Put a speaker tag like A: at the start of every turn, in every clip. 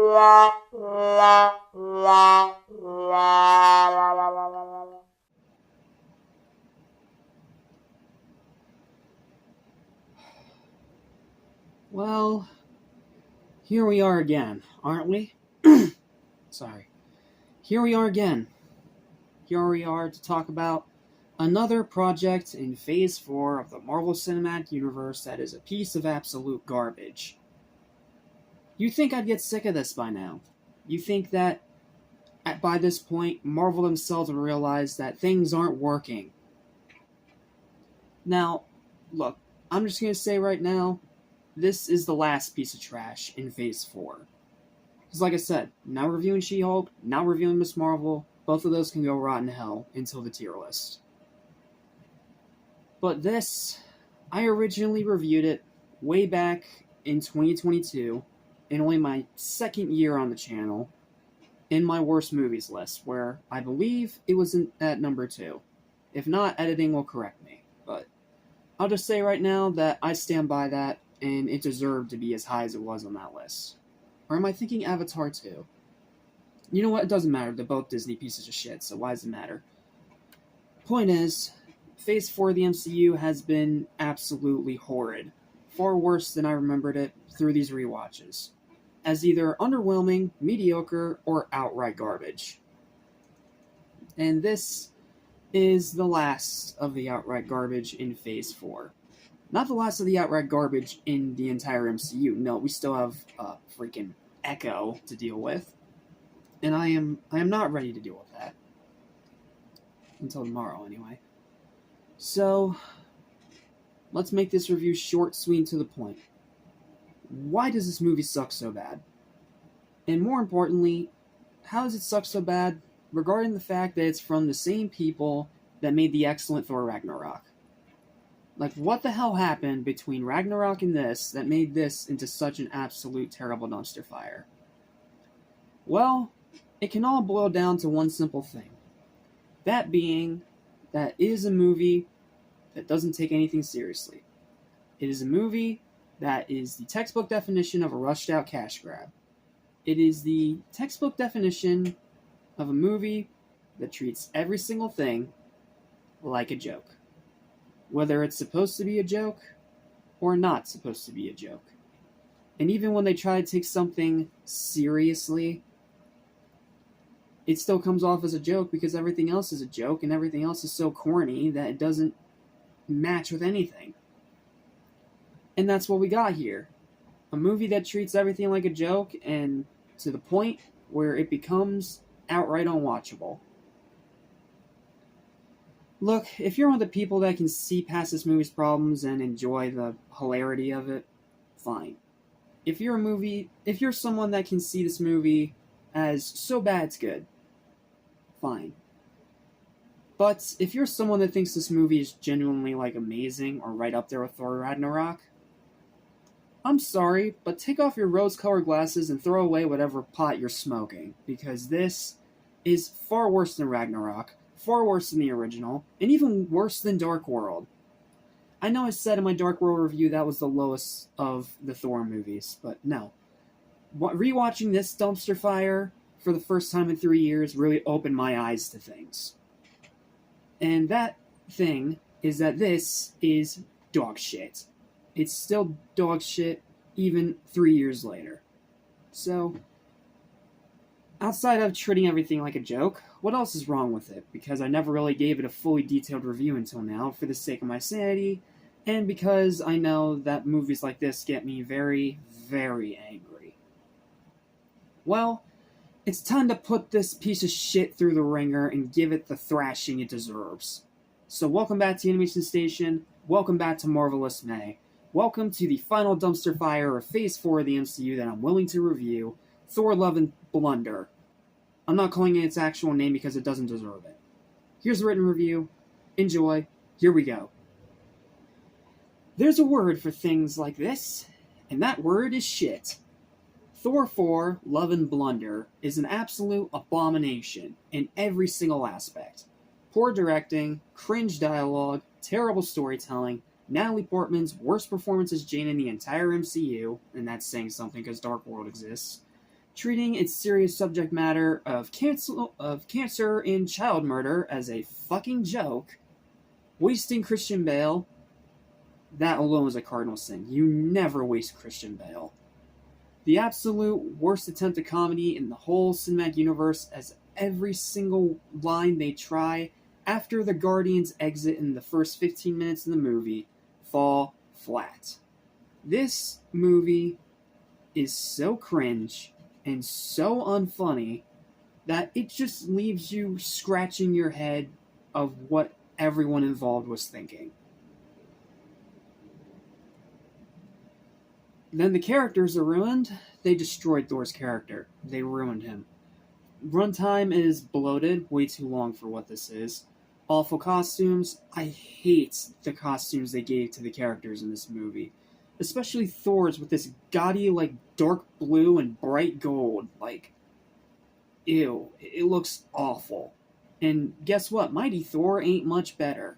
A: Well, here we are again, aren't we? Sorry. Here we are again. Here we are to talk about another project in Phase 4 of the Marvel Cinematic Universe that is a piece of absolute garbage. You'd think I'd get sick of this by now. You think that by this point, Marvel themselves would realize that things aren't working. Now, look, I'm just going to say right now, this is the last piece of trash in Phase 4. Because like I said, now reviewing She-Hulk, now reviewing Ms. Marvel, both of those can go rotten hell until the tier list. But this, I originally reviewed it way back in 2022, in only my second year on the channel, in my worst movies list, where I believe it was at number 2. If not, editing will correct me. But I'll just say right now that I stand by that, and it deserved to be as high as it was on that list. Or am I thinking Avatar 2? You know what? It doesn't matter. They're both Disney pieces of shit, so why does it matter? Point is, Phase 4 of the MCU has been absolutely horrid. Far worse than I remembered it through these rewatches. As either underwhelming, mediocre, or outright garbage. And this is the last of the outright garbage in Phase 4. Not the last of the outright garbage in the entire MCU. No, we still have freaking Echo to deal with. And I am not ready to deal with that. Until tomorrow, anyway. So, let's make this review short, sweet, and to the point. Why does this movie suck so bad? And more importantly, how does it suck so bad regarding the fact that it's from the same people that made the excellent Thor Ragnarok? Like, what the hell happened between Ragnarok and this that made this into such an absolute terrible dumpster fire? Well, it can all boil down to one simple thing. That being, that it is a movie that doesn't take anything seriously. It is a movie that is the textbook definition of a rushed out cash grab. It is the textbook definition of a movie that treats every single thing like a joke. Whether it's supposed to be a joke or not supposed to be a joke. And even when they try to take something seriously, it still comes off as a joke because everything else is a joke and everything else is so corny that it doesn't match with anything. And that's what we got here. A movie that treats everything like a joke and to the point where it becomes outright unwatchable. Look, if you're one of the people that can see past this movie's problems and enjoy the hilarity of it, fine. If you're someone that can see this movie as so bad it's good, fine. But if you're someone that thinks this movie is genuinely amazing or right up there with Thor Ragnarok, I'm sorry, but take off your rose-colored glasses and throw away whatever pot you're smoking, because this is far worse than Ragnarok, far worse than the original, and even worse than Dark World. I know I said in my Dark World review that was the lowest of the Thor movies, but no. Rewatching this dumpster fire for the first time in 3 years really opened my eyes to things. And that thing is that this is dog shit. It's still dog shit even 3 years later. So, outside of treating everything like a joke, what else is wrong with it? Because I never really gave it a fully detailed review until now, for the sake of my sanity, and because I know that movies like this get me very, very angry. Well, it's time to put this piece of shit through the ringer and give it the thrashing it deserves. So welcome back to Animation Station, welcome back to Marvelous May, welcome to the final dumpster fire of Phase 4 of the MCU that I'm willing to review, Thor Love and Blunder. I'm not calling it its actual name because it doesn't deserve it. Here's a written review. Enjoy. Here we go. There's a word for things like this, and that word is shit. Thor 4, Love and Blunder, is an absolute abomination in every single aspect. Poor directing, cringe dialogue, terrible storytelling, Natalie Portman's worst performance as Jane in the entire MCU, and that's saying something because Dark World exists, treating its serious subject matter of cancer and child murder as a fucking joke, wasting Christian Bale, that alone is a cardinal sin. You never waste Christian Bale. The absolute worst attempt at comedy in the whole cinematic universe, as every single line they try after the Guardians exit in the first 15 minutes of the movie fall flat. This movie is so cringe and so unfunny that it just leaves you scratching your head of what everyone involved was thinking. Then the characters are ruined. They destroyed Thor's character. They ruined him. Runtime is bloated, way too long for what this is. Awful costumes. I hate the costumes they gave to the characters in this movie. Especially Thor's with this gaudy, dark blue and bright gold. Ew. It looks awful. And guess what? Mighty Thor ain't much better.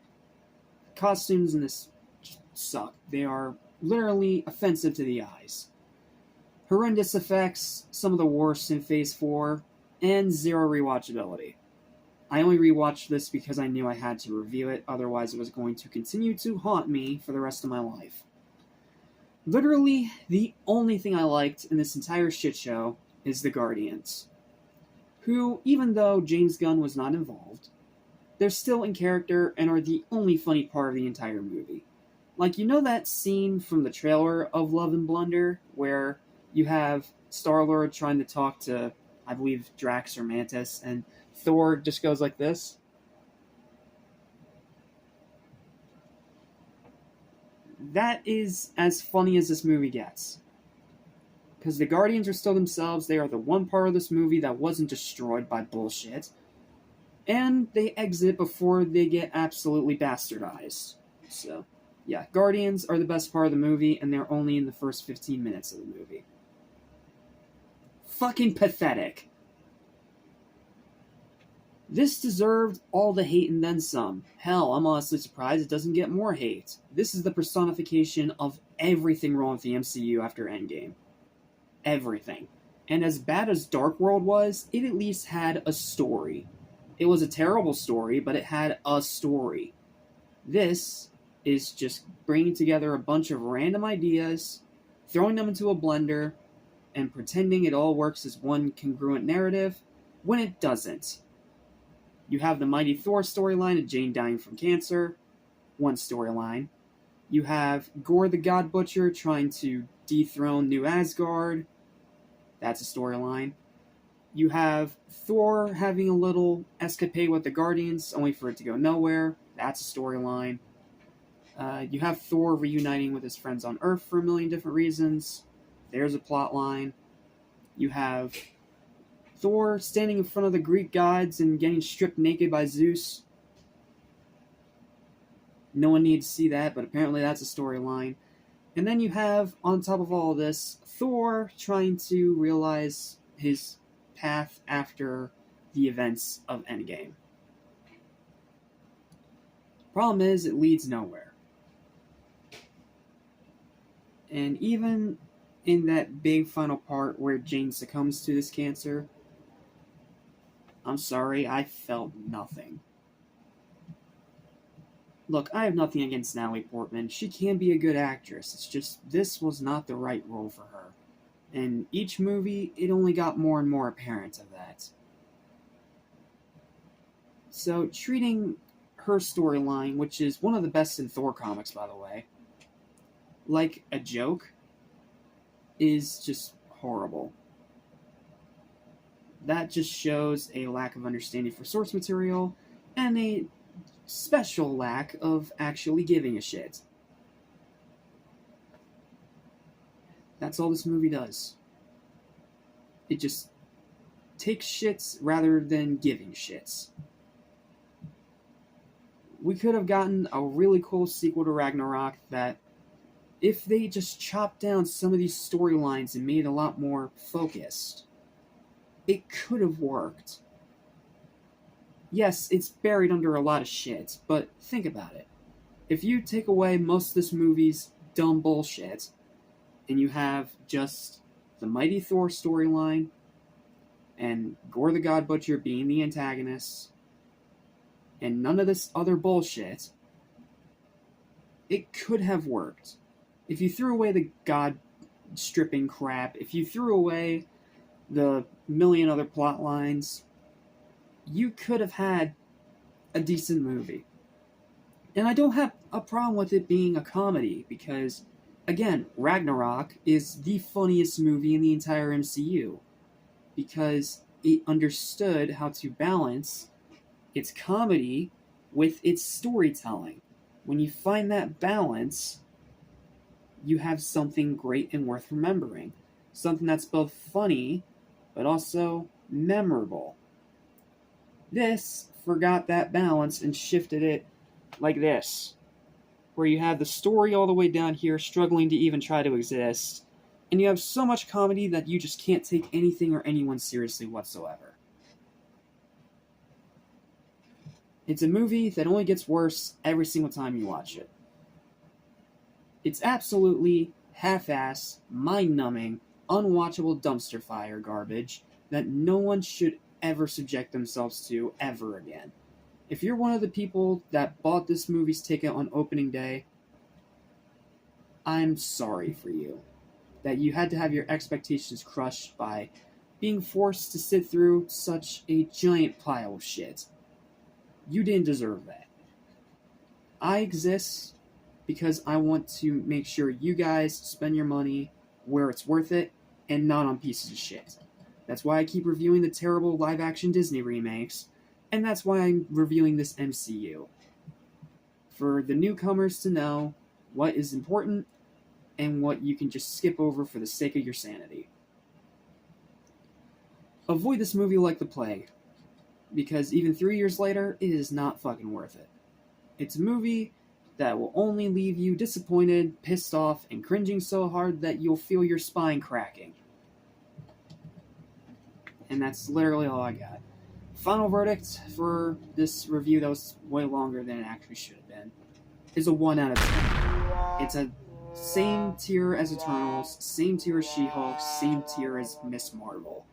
A: Costumes in this just suck. They are literally offensive to the eyes. Horrendous effects, some of the worst in Phase 4, and zero rewatchability. I only rewatched this because I knew I had to review it, otherwise it was going to continue to haunt me for the rest of my life. Literally, the only thing I liked in this entire shit show is the Guardians, who, even though James Gunn was not involved, they're still in character and are the only funny part of the entire movie. That scene from the trailer of Love and Blunder, where you have Star-Lord trying to talk to, I believe, Drax or Mantis, and Thor just goes like this? That is as funny as this movie gets. Because the Guardians are still themselves, they are the one part of this movie that wasn't destroyed by bullshit, and they exit before they get absolutely bastardized. So, yeah, Guardians are the best part of the movie, and they're only in the first 15 minutes of the movie. Fucking pathetic. This deserved all the hate and then some. Hell, I'm honestly surprised it doesn't get more hate. This is the personification of everything wrong with the MCU after Endgame. Everything. And as bad as Dark World was, it at least had a story. It was a terrible story, but it had a story. This is just bringing together a bunch of random ideas, throwing them into a blender, and pretending it all works as one congruent narrative, when it doesn't. You have the Mighty Thor storyline of Jane dying from cancer, one storyline. You have Gore the God Butcher trying to dethrone New Asgard, that's a storyline. You have Thor having a little escapade with the Guardians, only for it to go nowhere, that's a storyline. You have Thor reuniting with his friends on Earth for a million different reasons. There's a plot line. You have Thor standing in front of the Greek gods and getting stripped naked by Zeus. No one needs to see that, but apparently that's a storyline. And then you have, on top of all of this, Thor trying to realize his path after the events of Endgame. Problem is, it leads nowhere. And even in that big final part where Jane succumbs to this cancer, I'm sorry, I felt nothing. Look, I have nothing against Natalie Portman. She can be a good actress. It's just, this was not the right role for her. And each movie, it only got more and more apparent of that. So, treating her storyline, which is one of the best in Thor comics, by the way, like a joke, is just horrible. That just shows a lack of understanding for source material, and a special lack of actually giving a shit. That's all this movie does. It just takes shits rather than giving shits. We could have gotten a really cool sequel to Ragnarok that, if they just chopped down some of these storylines and made it a lot more focused, it could have worked. Yes, it's buried under a lot of shit, but think about it. If you take away most of this movie's dumb bullshit, and you have just the Mighty Thor storyline, and Gore the God Butcher being the antagonist, and none of this other bullshit, it could have worked. If you threw away the god stripping crap, if you threw away the million other plot lines, you could have had a decent movie. And I don't have a problem with it being a comedy, because, again, Ragnarok is the funniest movie in the entire MCU, because it understood how to balance its comedy with its storytelling. When you find that balance, you have something great and worth remembering. Something that's both funny, but also memorable. This forgot that balance and shifted it like this, where you have the story all the way down here struggling to even try to exist, and you have so much comedy that you just can't take anything or anyone seriously whatsoever. It's a movie that only gets worse every single time you watch it. It's absolutely half-ass, mind-numbing, unwatchable dumpster fire garbage that no one should ever subject themselves to ever again. If you're one of the people that bought this movie's ticket on opening day, I'm sorry for you. That you had to have your expectations crushed by being forced to sit through such a giant pile of shit. You didn't deserve that. I exist because I want to make sure you guys spend your money where it's worth it and not on pieces of shit. That's why I keep reviewing the terrible live-action Disney remakes, and that's why I'm reviewing this MCU. For the newcomers to know what is important and what you can just skip over for the sake of your sanity. Avoid this movie like the plague, because even 3 years later, it is not fucking worth it. It's a movie that will only leave you disappointed, pissed off, and cringing so hard that you'll feel your spine cracking. And that's literally all I got. Final verdict for this review that was way longer than it actually should have been is a 1 out of 10. It's a same tier as Eternals, same tier as She-Hulk, same tier as Miss Marvel.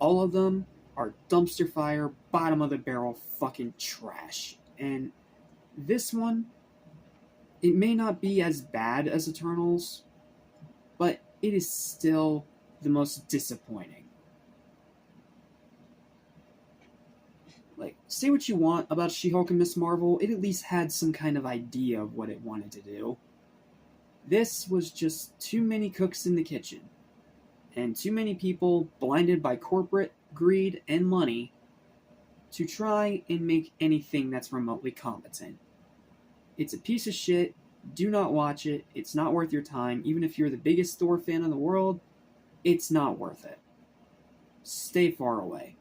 A: All of them are dumpster fire, bottom of the barrel fucking trash. And this one, it may not be as bad as Eternals, but it is still the most disappointing. Like, say what you want about She-Hulk and Miss Marvel, it at least had some kind of idea of what it wanted to do. This was just too many cooks in the kitchen, and too many people blinded by corporate greed and money to try and make anything that's remotely competent. It's a piece of shit. Do not watch it. It's not worth your time. Even if you're the biggest Thor fan in the world, it's not worth it. Stay far away.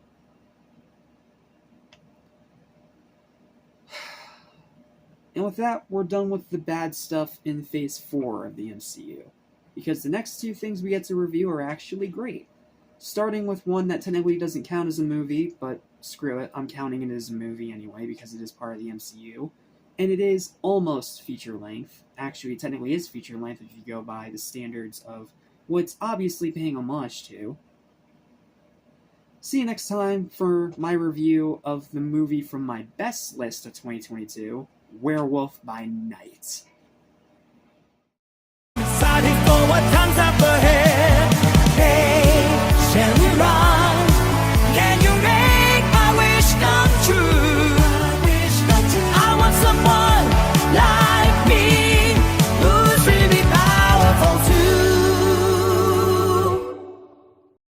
A: And with that, we're done with the bad stuff in Phase 4 of the MCU. Because the next two things we get to review are actually great. Starting with one that technically doesn't count as a movie, but screw it, I'm counting it as a movie anyway because it is part of the MCU. And it is almost feature-length. Actually, it technically is feature-length if you go by the standards of what's obviously paying homage to. See you next time for my review of the movie from my best list of 2022, Werewolf by Night.
B: Deciding for what comes up ahead.